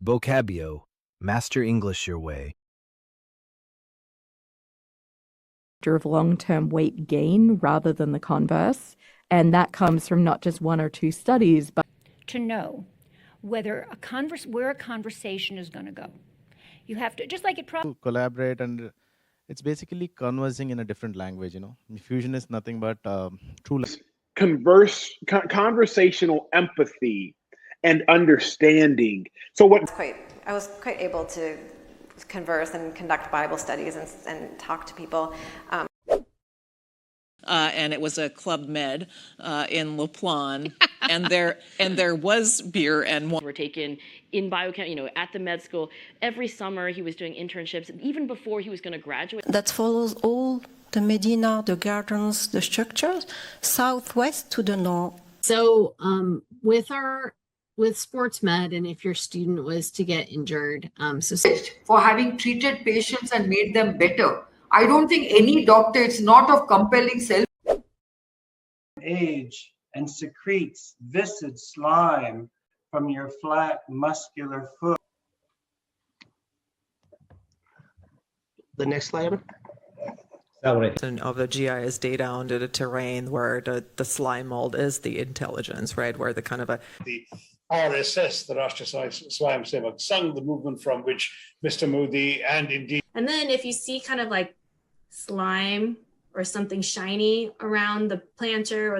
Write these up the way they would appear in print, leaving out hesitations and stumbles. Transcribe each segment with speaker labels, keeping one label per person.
Speaker 1: Vocabio. Master English your way.
Speaker 2: Of long-term weight gain rather than the converse, and that comes from not just one or two studies, but
Speaker 3: to know whether where a conversation is going to go. You have to, just like it
Speaker 4: to collaborate, and it's basically conversing in a different language, you know. Fusion is nothing but true
Speaker 5: conversational empathy and understanding. So what
Speaker 6: I was quite able to converse and conduct Bible studies and talk to people.
Speaker 7: And it was a Club Med in La Plan, and there was beer and wine.
Speaker 8: Were taken in biochem, at the med school. Every summer he was doing internships, even before he was going to graduate.
Speaker 9: That follows all the Medina, the gardens, the structures, southwest to the north.
Speaker 10: So with sports med, and if your student was to get injured,
Speaker 11: for having treated patients and made them better. I don't think any doctor, it's not of compelling self.
Speaker 12: Age and secretes viscid slime from your flat muscular foot.
Speaker 13: The next slide.
Speaker 14: And of the GIS data onto the terrain where the slime mold is the intelligence, right? Where the kind of
Speaker 15: the RSS, the Rashtriya Swayam Sevak Sangh, the movement from which Mr. Modi and indeed.
Speaker 16: And then if you see kind of like slime or something shiny around the planter,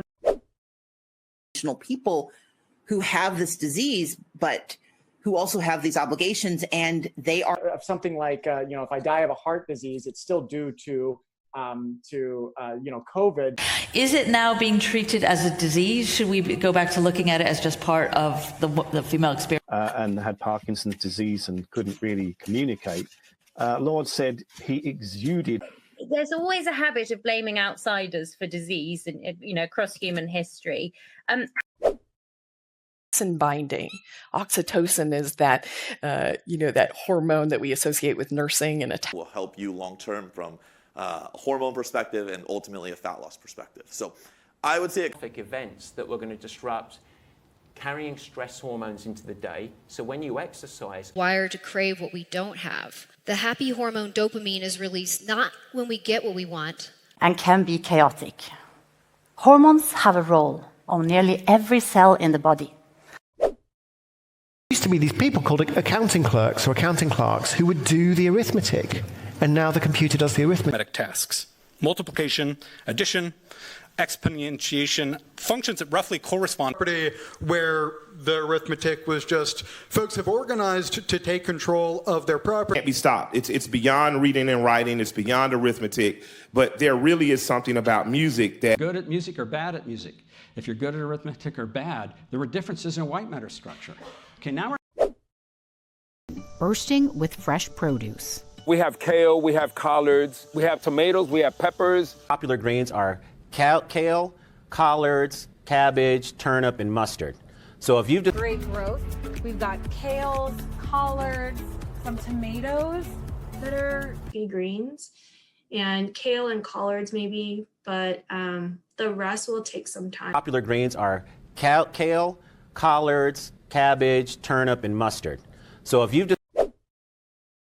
Speaker 16: or
Speaker 17: people who have this disease, but who also have these obligations, and they are
Speaker 18: something like if I die of a heart disease, it's still due to COVID.
Speaker 19: Is it now being treated as a disease? Should we go back to looking at it as just part of the female experience?
Speaker 20: And had Parkinson's disease and couldn't really communicate. Lord said he exuded.
Speaker 3: There's always a habit of blaming outsiders for disease, across human history.
Speaker 7: Binding. Oxytocin is that, that hormone that we associate with nursing and
Speaker 6: will help you long term from a hormone perspective and ultimately a fat loss perspective. So I would say
Speaker 8: events that were going to disrupt carrying stress hormones into the day. So when you exercise,
Speaker 19: wired to crave what we don't have. The happy hormone dopamine is released not when we get what we want,
Speaker 16: and can be chaotic. Hormones have a role on nearly every cell in the body.
Speaker 13: Used to be these people called accounting clerks or accounting clerks who would do the arithmetic, and now the computer does the arithmetic
Speaker 10: tasks. Multiplication, addition, exponentiation, functions that roughly correspond.
Speaker 9: Where the arithmetic was just folks have organized to take control of their property.
Speaker 12: Can't be stopped. It's beyond reading and writing. It's beyond arithmetic. But there really is something about music that
Speaker 8: good at music or bad at music. If you're good at arithmetic or bad, there were differences in white matter structure. Okay, now we're
Speaker 13: bursting with fresh produce.
Speaker 14: We have kale, we have collards, we have tomatoes, we have peppers.
Speaker 1: Popular grains are kale, collards, cabbage, turnip, and mustard. So if you've
Speaker 11: great growth, we've got kales, collards, some tomatoes that are
Speaker 16: greens, and kale and collards maybe, but the rest will take some time.
Speaker 1: Popular grains are kale, collards, cabbage, turnip, and mustard. So if you've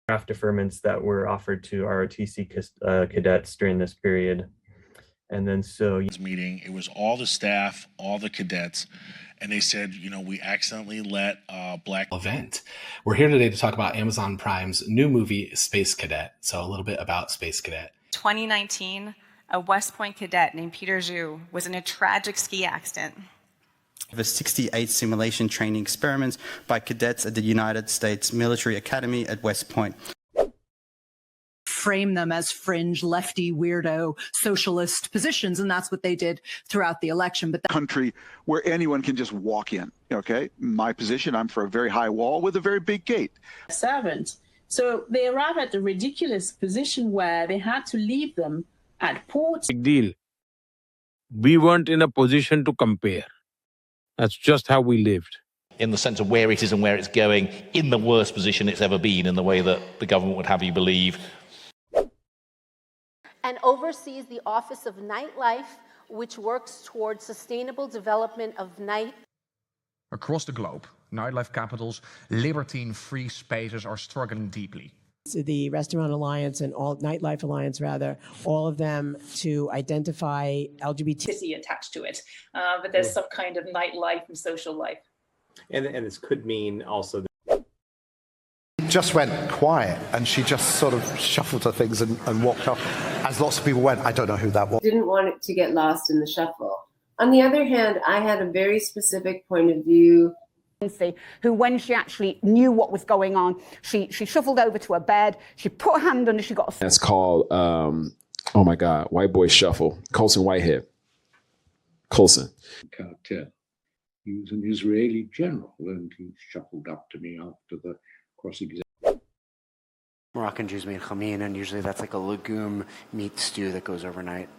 Speaker 5: draft deferments that were offered to ROTC cadets during this period. And then
Speaker 17: meeting, it was all the staff, all the cadets, and they said, we accidentally let black
Speaker 7: event. We're here today to talk about Amazon Prime's new movie, Space Cadet. So a little bit about Space Cadet.
Speaker 3: 2019, a West Point cadet named Peter Zhu was in a tragic ski accident.
Speaker 4: The 68 simulation training experiments by cadets at the United States Military Academy at West Point.
Speaker 18: Frame them as fringe, lefty, weirdo, socialist positions, and that's what they did throughout the election. But
Speaker 2: country where anyone can just walk in, okay? My position, I'm for a very high wall with a very big gate.
Speaker 8: Servant. So they arrived at the ridiculous position where they had to leave them at port.
Speaker 14: Big deal. We weren't in a position to compare. That's just how we lived.
Speaker 6: In the sense of where it is and where it's going, in the worst position it's ever been, in the way that the government would have you believe.
Speaker 3: And oversees the Office of NIGHTLIFE, which works towards sustainable development of night.
Speaker 19: Across the globe,
Speaker 21: nightlife capitals, libertine free spaces are struggling deeply.
Speaker 22: The Restaurant Alliance and all Nightlife Alliance, rather, all of them to identify LGBT
Speaker 23: attached to it, but there's some kind of nightlife and social life.
Speaker 5: And this could mean also
Speaker 24: just went quiet, and she just sort of shuffled her things and walked off. As lots of people went, I don't know who that was.
Speaker 25: Didn't want it to get lost in the shuffle. On the other hand, I had a very specific point of view.
Speaker 26: Who, when she actually knew what was going on, she shuffled over to her bed, she put her hand under, she got a...
Speaker 27: That's called, oh my God, White Boy Shuffle. Colson Whitehead. Colson.
Speaker 28: Cartel. He was an Israeli general, and he shuffled up to me after the cross-examination.
Speaker 29: Moroccan Jews made khameen, and usually that's like a legume meat stew that goes overnight.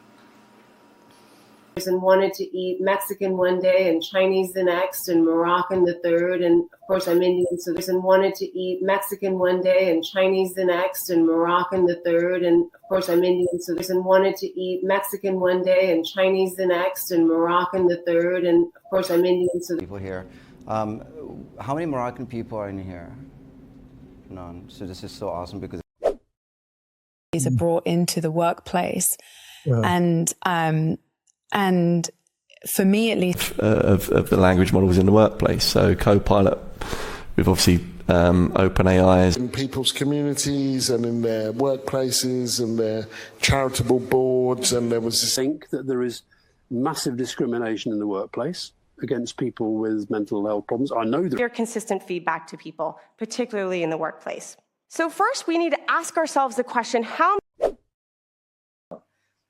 Speaker 25: And wanted to eat Mexican one day and Chinese the next and Moroccan the third, and of course I'm Indian, so and wanted to eat Mexican one day and Chinese the next and Moroccan the third, and of course I'm Indian, so and wanted to eat Mexican one day and Chinese the next and Moroccan the third, and of course I'm Indian. So
Speaker 30: people here, how many Moroccan people are in here? None. So this is so awesome because
Speaker 31: these are brought into the workplace, and for me, at least,
Speaker 32: of the language models in the workplace. So Copilot, with obviously OpenAI.
Speaker 33: In people's communities and in their workplaces and their charitable boards, and there was this...
Speaker 34: I think that there is massive discrimination in the workplace against people with mental health problems. I know that.
Speaker 35: Clear, consistent feedback to people, particularly in the workplace. So first, we need to ask ourselves the question, how...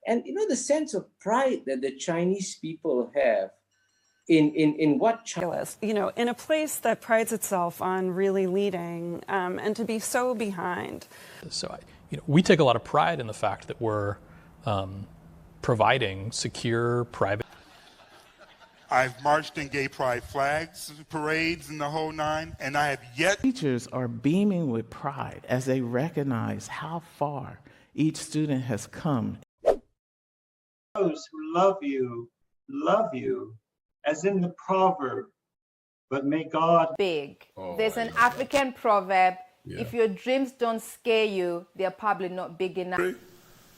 Speaker 36: And you know, the sense of pride that the Chinese people have in what China,
Speaker 37: you know, in a place that prides itself on really leading, and to be so behind.
Speaker 38: So, we take a lot of pride in the fact that we're providing secure, private.
Speaker 39: I've marched in gay pride flags, parades, and the whole nine, and I have yet.
Speaker 40: Teachers are beaming with pride as they recognize how far each student has come.
Speaker 41: Those who love you, as in the proverb, but may God...
Speaker 42: Big. There's an African proverb, if your dreams don't scare you, they're probably not big enough.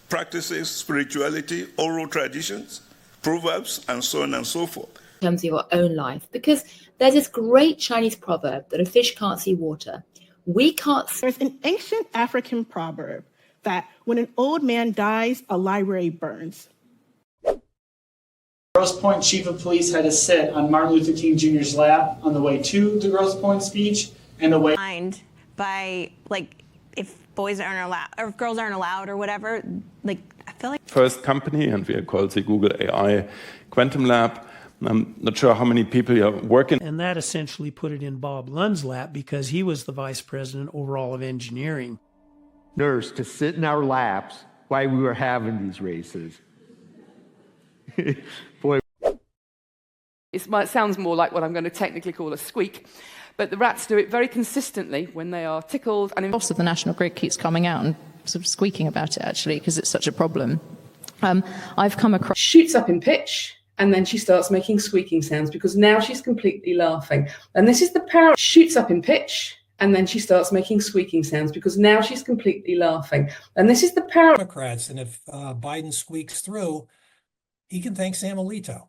Speaker 43: Practices, spirituality, oral traditions, proverbs, and so on and so forth.
Speaker 44: In terms of your own life, because there's this great Chinese proverb that a fish can't see water. We can't...
Speaker 45: There's an ancient African proverb that when an old man dies, a library burns.
Speaker 46: Grosse Pointe chief of police had a sit on Martin Luther King Jr.'s lap on the way to the Grosse Pointe speech and the way.
Speaker 47: By like if boys aren't allowed or if girls aren't allowed or whatever, like I feel like.
Speaker 48: First company, and we are called the Google AI Quantum Lab. I'm not sure how many people are working.
Speaker 49: And that essentially put it in Bob Lund's lap because he was the vice president overall of engineering.
Speaker 50: Nurse to sit in our laps while we were having these races. Boy.
Speaker 51: It sounds more like what I'm going to technically call a squeak, but the rats do it very consistently when they are tickled. And
Speaker 52: also, the National Grid keeps coming out and sort of squeaking about it, actually, because it's such a problem. I've come across...
Speaker 53: Shoots up in pitch, and then she starts making squeaking sounds because now she's completely laughing. And this is the power... Shoots up in pitch, and then she starts making squeaking sounds because now she's completely laughing. And this is the power...
Speaker 54: Democrats, and if Biden squeaks through, he can thank Sam Alito.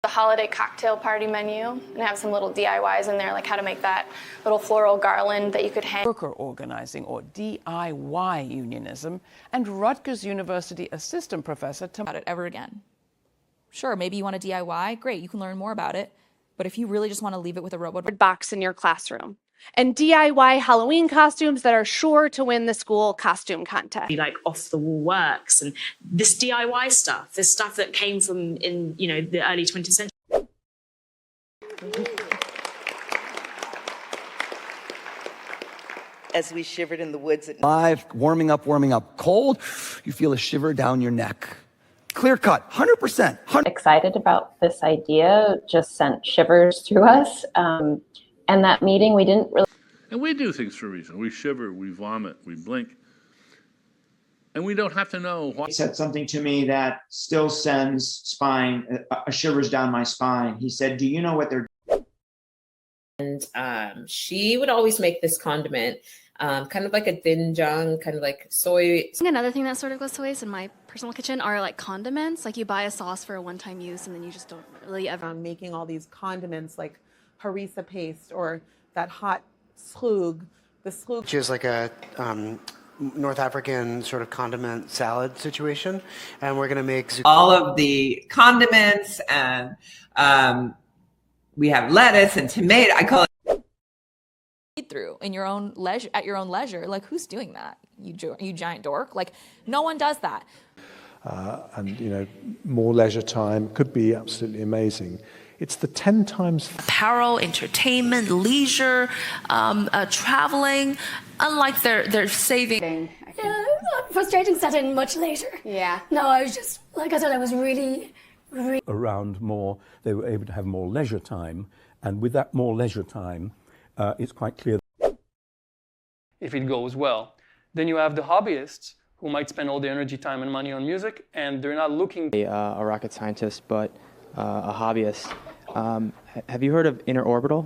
Speaker 16: The holiday cocktail party menu and have some little DIYs in there, like how to make that little floral garland that you could hang.
Speaker 55: Worker organizing, or DIY unionism, and Rutgers University assistant professor
Speaker 2: about it ever again. Sure, maybe you want to DIY, great, you can learn more about it. But if you really just want to leave it with a robot
Speaker 16: box in your classroom. And DIY Halloween costumes that are sure to win the school costume contest.
Speaker 56: Like off-the-wall works and this DIY stuff, this stuff that came from in the early 20th century.
Speaker 57: As we shivered in the woods at live, warming up, cold, you feel a shiver down your neck. Clear cut, 100%.
Speaker 58: Excited about this idea, just sent shivers through us. And that meeting, we didn't really...
Speaker 59: And we do things for a reason. We shiver, we vomit, we blink.
Speaker 1: And we don't have to know why.
Speaker 3: He said something to me that still sends shivers down my spine. He said, do you know what they're doing?
Speaker 44: And she would always make this condiment, kind of like a doenjang, kind of like soy.
Speaker 4: Another thing that sort of goes to waste in my personal kitchen are like condiments. Like you buy a sauce for a one-time use and then you just don't really ever.
Speaker 5: Making all these condiments like harissa paste or that hot slug,
Speaker 6: which is like a North African sort of condiment salad situation, and we're going to make
Speaker 7: all of the condiments, and we have lettuce and tomato. I call it
Speaker 8: through in your own leisure, at your own leisure. Like, who's doing that? You giant dork. Like, no one does that.
Speaker 9: And you know, more leisure time could be absolutely amazing. It's the 10 times
Speaker 10: apparel, entertainment, leisure, traveling. Unlike they're saving.
Speaker 11: Yeah, frustrating set in much later.
Speaker 44: Yeah.
Speaker 11: No, I was just, like I said, I was really
Speaker 12: around more. They were able to have more leisure time, and with that more leisure time, it's quite clear.
Speaker 13: If it goes well, then you have the hobbyists who might spend all their energy, time, and money on music, and they're not looking.
Speaker 14: A rocket scientist, but a hobbyist. Have you heard of interorbital?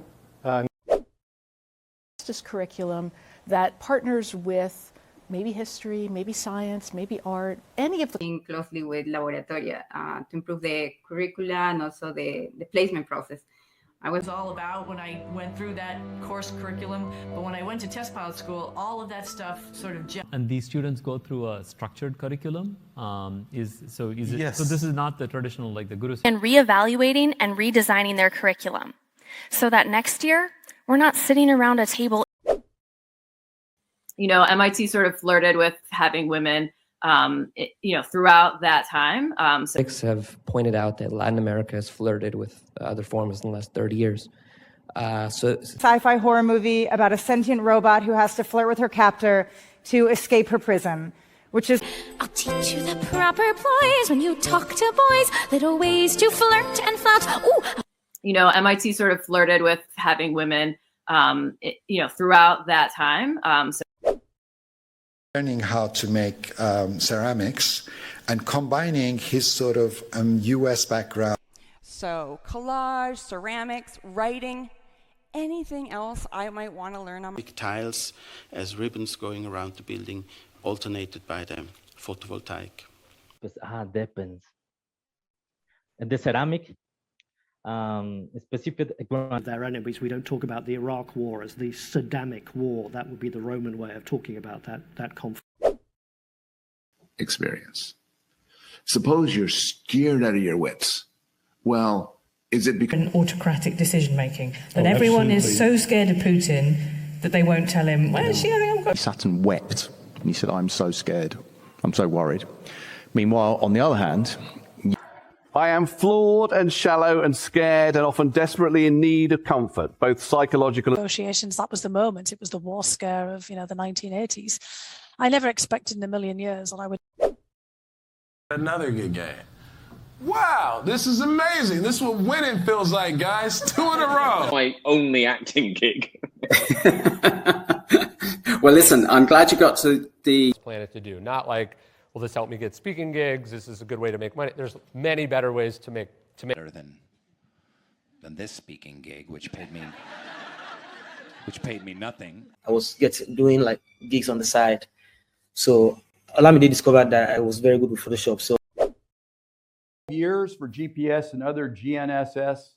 Speaker 15: This curriculum that partners with maybe history, maybe science, maybe art, any of the.
Speaker 17: Working closely with laboratoria to improve the curricula and also the placement process. I was
Speaker 18: all about when I went through that course curriculum, but when I went to test pilot school, all of that stuff sort of.
Speaker 19: And these students go through a structured curriculum.
Speaker 20: Yes.
Speaker 19: So this is not the traditional like the guru.
Speaker 21: And reevaluating and redesigning their curriculum, so that next year we're not sitting around a table.
Speaker 22: You know, MIT sort of flirted with having women, throughout that time.
Speaker 23: Critics have pointed out that Latin America has flirted with other forms in the last 30 years.
Speaker 24: Sci-fi horror movie about a sentient robot who has to flirt with her captor to escape her prison, which is.
Speaker 21: I'll teach you the proper ploys when you talk to boys, little ways to flirt and flout. Ooh.
Speaker 22: You know, MIT sort of flirted with having women, throughout that time.
Speaker 25: Learning how to make ceramics and combining his sort of US background.
Speaker 26: So collage, ceramics, writing, anything else I might want to learn on.
Speaker 27: Big tiles as ribbons going around the building, alternated by the photovoltaic.
Speaker 28: Depends. And the ceramic, specific
Speaker 29: their enemies. We don't talk about the Iraq War as the Saddamic War. That would be the Roman way of talking about that conflict.
Speaker 30: Experience. Suppose you're scared out of your wits. Well, is it because
Speaker 31: an autocratic decision making that everyone is so scared of Putin that they won't tell him, where's she?
Speaker 32: He sat and wept and he said, I'm so scared, I'm so worried. Meanwhile, on the other hand,
Speaker 33: I am flawed and shallow and scared and often desperately in need of comfort, both psychological.
Speaker 31: Negotiations, that was the moment. It was the war scare of, the 1980s. I never expected in a million years that I would.
Speaker 1: Another good game. Wow, this is amazing. This is what winning feels like, guys. 2 in a row.
Speaker 34: My only acting gig.
Speaker 35: Well, listen, I'm glad you got to the
Speaker 36: planet to do. Not like, will this help me get speaking gigs? This is a good way to make money. There's many better ways to make
Speaker 37: better than this speaking gig, which paid me nothing.
Speaker 23: I was doing like gigs on the side. So Olamide discovered that I was very good with Photoshop. So
Speaker 38: years for GPS and other GNSS.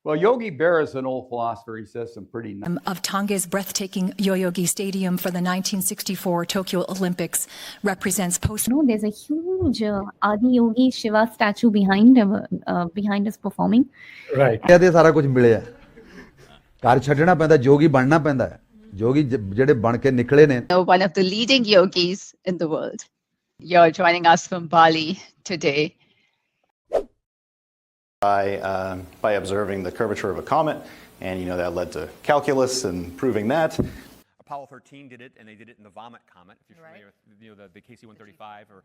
Speaker 38: Well, Yogi Berra is an old philosopher. He says some pretty nice.
Speaker 39: Of Tonga's breathtaking Yoyogi Stadium for the 1964 Tokyo Olympics represents post.
Speaker 40: No, there's a huge Adi Yogi Shiva statue behind us performing.
Speaker 59: Right. ਇਹਦੇ ਸਾਰਾ ਕੁਝ ਮਿਲਿਆ ਘਰ ਛੱਡਣਾ ਪੈਂਦਾ ਜੋਗੀ ਬਣਨਾ ਪੈਂਦਾ ਜੋਗੀ ਜਿਹੜੇ ਬਣ ਕੇ ਨਿਕਲੇ ਨੇ.
Speaker 40: One of the leading yogis in the world. You're joining us from Bali today.
Speaker 60: By observing the curvature of a comet, and that led to calculus and proving that.
Speaker 61: Apollo 13 did it, and they did it in the Vomit comet. If you're familiar with the KC-135 or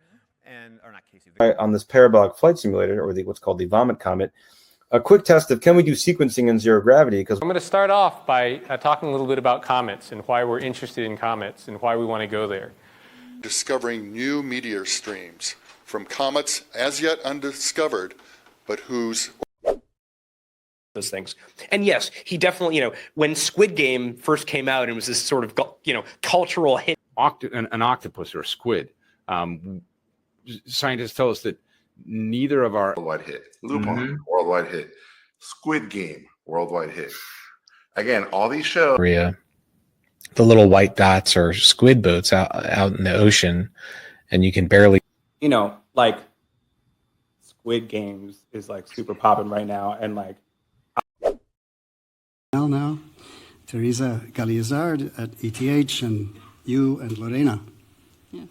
Speaker 61: not KC. On this parabolic flight simulator, or what's called the Vomit comet, a quick test of can we do sequencing in zero gravity? Because
Speaker 36: I'm going to start off by talking a little bit about comets and why we're interested in comets and why we want to go there.
Speaker 2: discovering new meteor streams from comets as yet undiscovered, but whose
Speaker 3: those things. And yes, he definitely, when Squid Game first came out, it was this sort of, cultural hit.
Speaker 4: An octopus or a squid. Scientists tell us that neither of our
Speaker 30: worldwide hit, Lupin, worldwide hit, Squid Game, worldwide hit. Again, all these shows.
Speaker 5: Korea, the little white dots are squid boats out in the ocean, and you can barely.
Speaker 6: Like Squid Games is like super popping right now, and like.
Speaker 7: Now, Teresa Galizard at ETH, and you and Lorena.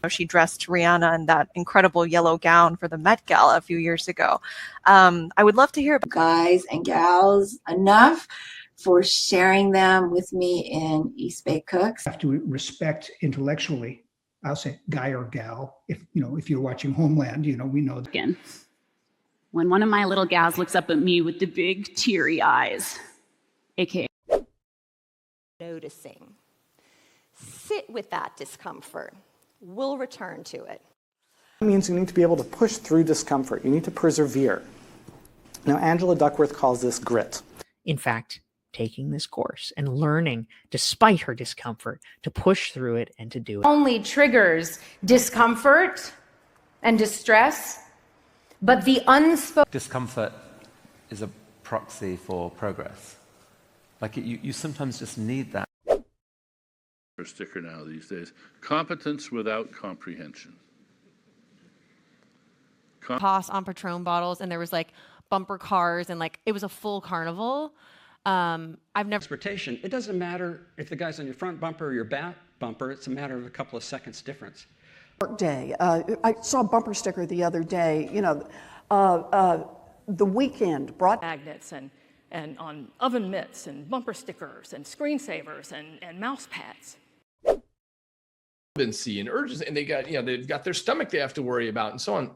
Speaker 8: She dressed Rihanna in that incredible yellow gown for the Met Gala a few years ago. I would love to hear about
Speaker 9: guys and gals enough for sharing them with me in East Bay Cooks.
Speaker 10: Have to respect intellectually. I'll say guy or gal. If you're watching Homeland, we know.
Speaker 11: Again, when one of my little gals looks up at me with the big teary eyes, aka
Speaker 12: noticing. Sit with that discomfort. We'll return to it.
Speaker 13: It means you need to be able to push through discomfort. You need to persevere. Now, Angela Duckworth calls this grit.
Speaker 14: In fact, taking this course and learning, despite her discomfort, to push through it and to do it.
Speaker 15: Only triggers discomfort and distress, but the unspoken
Speaker 16: discomfort is a proxy for progress. Like you sometimes just need that.
Speaker 17: A sticker now these days. Competence without comprehension.
Speaker 18: Toss on Patron bottles, and there was like bumper cars, and like it was a full carnival. I've never.
Speaker 19: Transportation. It doesn't matter if the guy's on your front bumper or your back bumper. It's a matter of a couple of seconds difference.
Speaker 20: Work day. I saw a bumper sticker the other day. The Weekend brought
Speaker 21: magnets and on oven mitts and bumper stickers and screensavers and mouse pads.
Speaker 22: And urges, and they've got their stomach they have to worry about, and so on.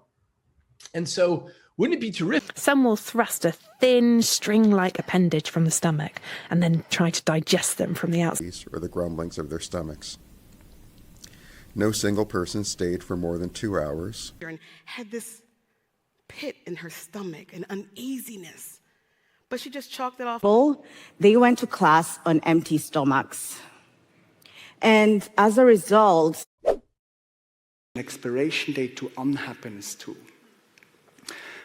Speaker 22: And so, wouldn't it be terrific?
Speaker 24: Some will thrust a thin string-like appendage from the stomach and then try to digest them from the outside.
Speaker 25: Or the grumblings of their stomachs. No single person stayed for more than 2 hours.
Speaker 41: And had this pit in her stomach, an uneasiness, but she just chalked it off.
Speaker 42: They went to class on empty stomachs. And as a result,
Speaker 43: an expiration date to unhappiness too.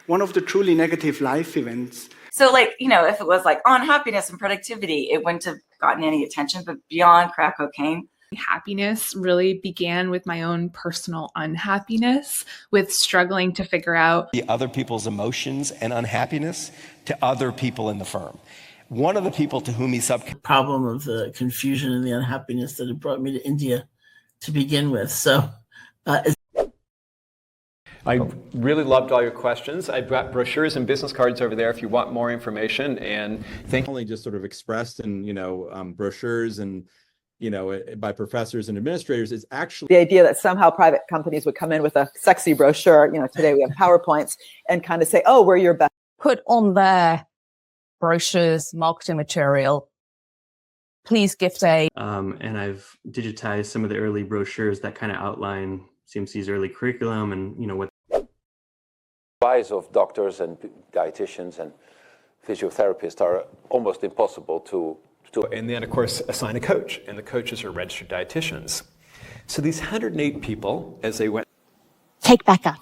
Speaker 43: One of the truly negative life events.
Speaker 44: So if it was like unhappiness and productivity, it wouldn't have gotten any attention, but beyond crack cocaine.
Speaker 45: Happiness really began with my own personal unhappiness, with struggling to figure out
Speaker 46: the other people's emotions and unhappiness to other people in the firm. One of the people to whom he
Speaker 47: problem of the confusion and the unhappiness that had brought me to India to begin with. So
Speaker 48: I really loved all your questions. I've got brochures and business cards over there if you want more information. And
Speaker 32: thank only just sort of expressed in brochures and by professors and administrators is actually
Speaker 49: the idea that somehow private companies would come in with a sexy brochure. Today we have PowerPoints and kind of say, "Oh, we're your best."
Speaker 50: Put on their brochures, marketing material. Please gift a.
Speaker 51: And I've digitized some of the early brochures that kind of outline CMC's early curriculum and what.
Speaker 52: Lives of doctors and dietitians and physiotherapists are almost impossible to.
Speaker 48: And then, of course, assign a coach, and the coaches are registered dietitians. So these 108 people, as they went.
Speaker 53: Take Becca,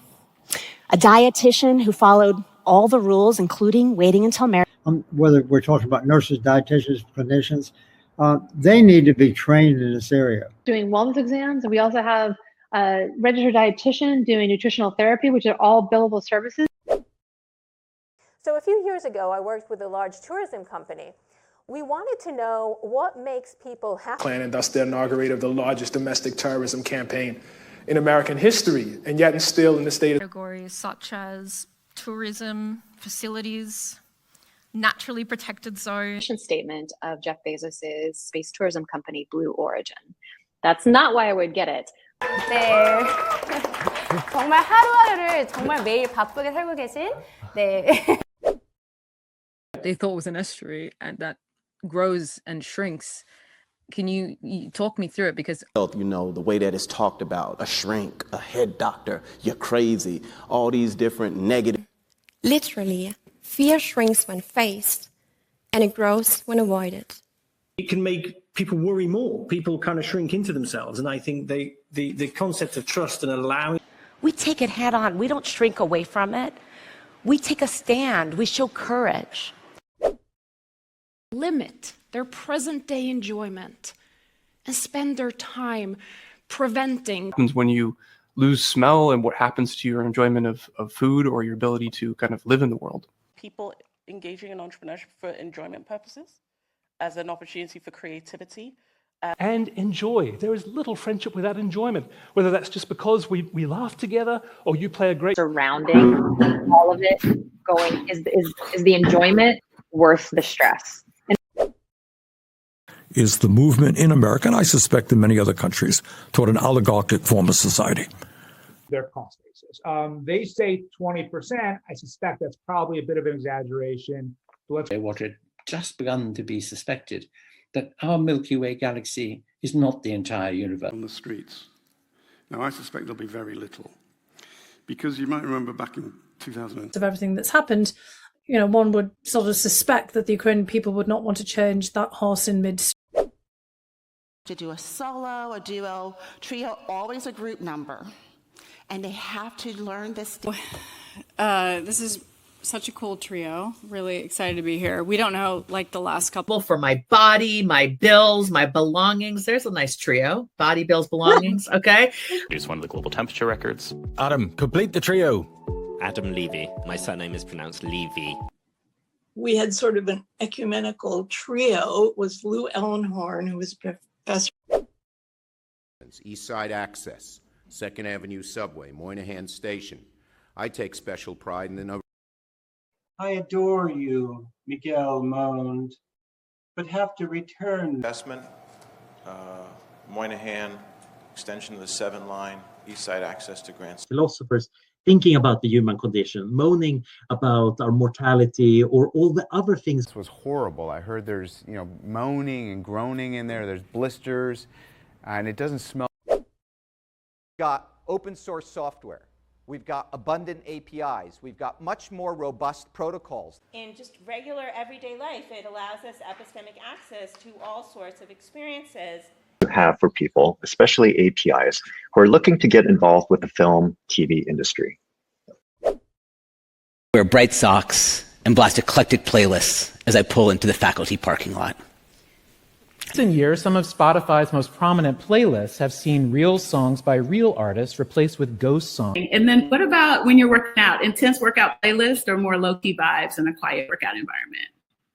Speaker 53: a dietitian who followed all the rules, including waiting until marriage.
Speaker 54: Whether we're talking about nurses, dietitians, clinicians, they need to be trained in this area.
Speaker 55: Doing wellness exams, and we also have a registered dietitian doing nutritional therapy, which are all billable services.
Speaker 56: So a few years ago, I worked with a large tourism company. We wanted to know what makes people happy.
Speaker 57: Plan and thus the inaugurator of the largest domestic tourism campaign in American history, and yet and still in the state of categories such as tourism, facilities, naturally protected zones.
Speaker 58: Statement of Jeff Bezos's space tourism company, Blue Origin. That's not why I would get it.
Speaker 56: 네. 정말 하루하루를 정말 매일 바쁘게 살고 계신 네.
Speaker 62: They thought it was an estuary and that grows and shrinks
Speaker 50: Can you talk me through it? Because,
Speaker 1: you know, the way that it's talked about, a shrink, a head doctor, you're crazy, all these different negative.
Speaker 2: Literally, fear shrinks when faced, and it grows when avoided.
Speaker 3: It can make people worry more. People kind of shrink into themselves, and I think the concept of trust and allowing.
Speaker 4: We take it head on. We don't shrink away from it. We take a stand. We show courage.
Speaker 5: Limit their present day enjoyment and spend their time preventing.
Speaker 6: What happens when you lose smell and what happens to your enjoyment of food or your ability to kind of live in the world?
Speaker 7: People engaging in entrepreneurship for enjoyment purposes, as an opportunity for creativity.
Speaker 8: And enjoy. There is little friendship without enjoyment, whether that's just because we laugh together or you play a great.
Speaker 9: Surrounding all of it going, is the enjoyment worth the stress?
Speaker 10: Is the movement in America, and I suspect in many other countries, toward an oligarchic form of society. Their cost basis. They say 20%. I suspect that's probably a bit of an exaggeration. What had just begun to be suspected, that our Milky Way galaxy is not the entire universe.
Speaker 11: On the streets. Now, I suspect there'll be very little, because you might remember back in 2000.
Speaker 12: Of everything that's happened, you know, one would sort of suspect that the Ukrainian people would not want to change that horse in mid.
Speaker 13: To do a solo, a duo, trio, always a group number. And they have to learn this.
Speaker 14: This is such a cool trio. Really excited to be here. We don't know like the last couple.
Speaker 15: For my body, my bills, my belongings. There's a nice trio. Body, bills, belongings. Okay.
Speaker 16: Here's one of the global temperature records.
Speaker 10: Adam, complete the trio.
Speaker 16: Adam Levy. My surname is pronounced Levy.
Speaker 17: We had sort of an ecumenical trio. It was Lou Ellenhorn, who was professor.
Speaker 18: East Side Access, 2nd Avenue Subway, Moynihan Station. I take special pride in the number.
Speaker 19: I adore you, Miguel moaned, but have to return.
Speaker 20: Investment, Moynihan, extension of the 7 line, East Side Access to Grand.
Speaker 21: Philosophers thinking about the human condition, moaning about our mortality or all the other things.
Speaker 22: This was horrible. I heard there's, you know, moaning and groaning in there. There's blisters, and it doesn't smell.
Speaker 23: We've got open source software. We've got abundant APIs. We've got much more robust protocols.
Speaker 24: In just regular everyday life, it allows us epistemic access to all sorts of experiences.
Speaker 26: Have for people, especially APIs, who are looking to get involved with the film, TV industry.
Speaker 27: Wear bright socks and blast eclectic playlists as I pull into the faculty parking lot.
Speaker 28: In years, some of Spotify's most prominent playlists have seen real songs by real artists replaced with ghost songs.
Speaker 29: And then what about when you're working out? Intense workout playlists or more low-key vibes in a quiet workout environment?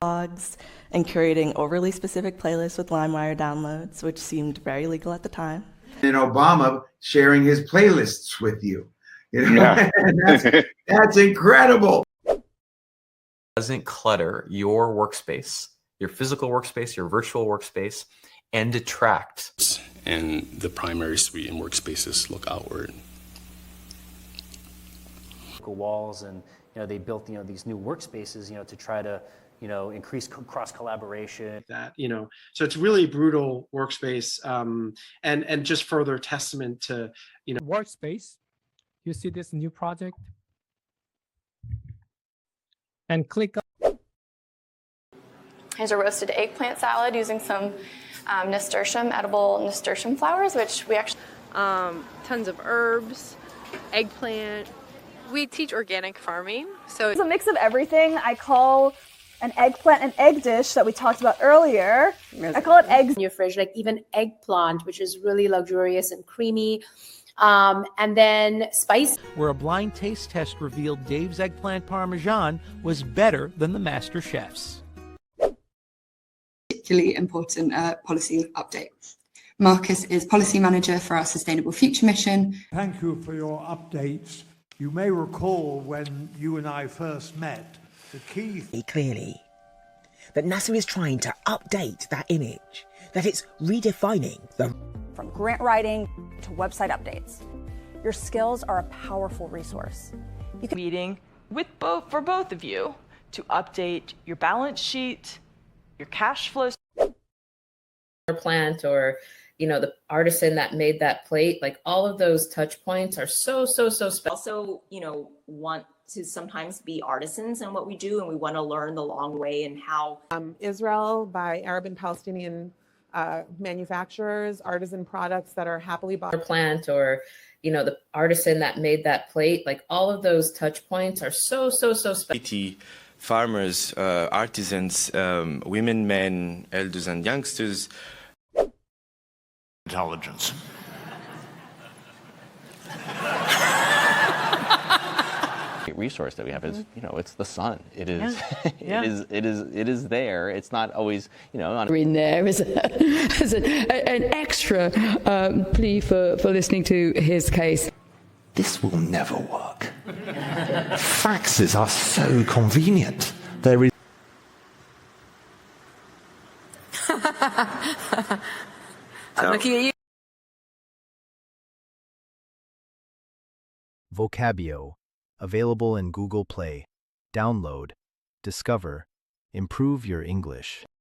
Speaker 30: Blogs and curating overly specific playlists with LimeWire downloads, which seemed very legal at the time.
Speaker 31: And Obama sharing his playlists with you. You know? Yeah. that's incredible.
Speaker 33: Doesn't clutter your workspace, your physical workspace, your virtual workspace, and detract.
Speaker 34: And the primary suite and workspaces look outward.
Speaker 35: Walls, and they built these new workspaces to try to increase cross collaboration.
Speaker 36: That so it's really a brutal workspace, and just further testament to
Speaker 37: workspace. You see this new project, and click.
Speaker 38: Here's a roasted eggplant salad using some nasturtium, edible nasturtium flowers, which we actually
Speaker 39: tons of herbs, eggplant. We teach organic farming, so
Speaker 40: it's a mix of everything. I call an eggplant an egg dish that we talked about earlier. I call it eggs
Speaker 59: in your fridge, like even eggplant, which is really luxurious and creamy. And then spice.
Speaker 60: Where a blind taste test revealed Dave's eggplant parmesan was better than the master chef's.
Speaker 61: Particularly important policy update. Marcus is policy manager for our Sustainable Future mission.
Speaker 54: Thank you for your updates. You may recall when you and I first met, the key...
Speaker 62: Clearly, that NASA is trying to update that image, that it's redefining the...
Speaker 40: From grant writing to website updates, your skills are a powerful resource.
Speaker 63: You can meeting with for both of you to update your balance sheet, your cash flow
Speaker 1: plant, or the artisan that made that plate. Like all of those touch points are so special.
Speaker 2: Also, want to sometimes be artisans in what we do, and we want to learn the long way and how.
Speaker 3: Israel by Arab and Palestinian manufacturers, artisan products that are happily bought.
Speaker 1: Plant, or the artisan that made that plate. Like all of those touch points are so special.
Speaker 4: Farmers, artisans, women, men, elders and youngsters.
Speaker 5: Intelligence.
Speaker 6: Resource that we have is, it's the sun. It is, it is there. It's not always,
Speaker 7: in there as an extra plea for listening to his case.
Speaker 5: This will never work. Faxes are so convenient. There is.
Speaker 7: I'm looking at you.
Speaker 8: Vocabio, available in Google Play. Download, discover, improve your English.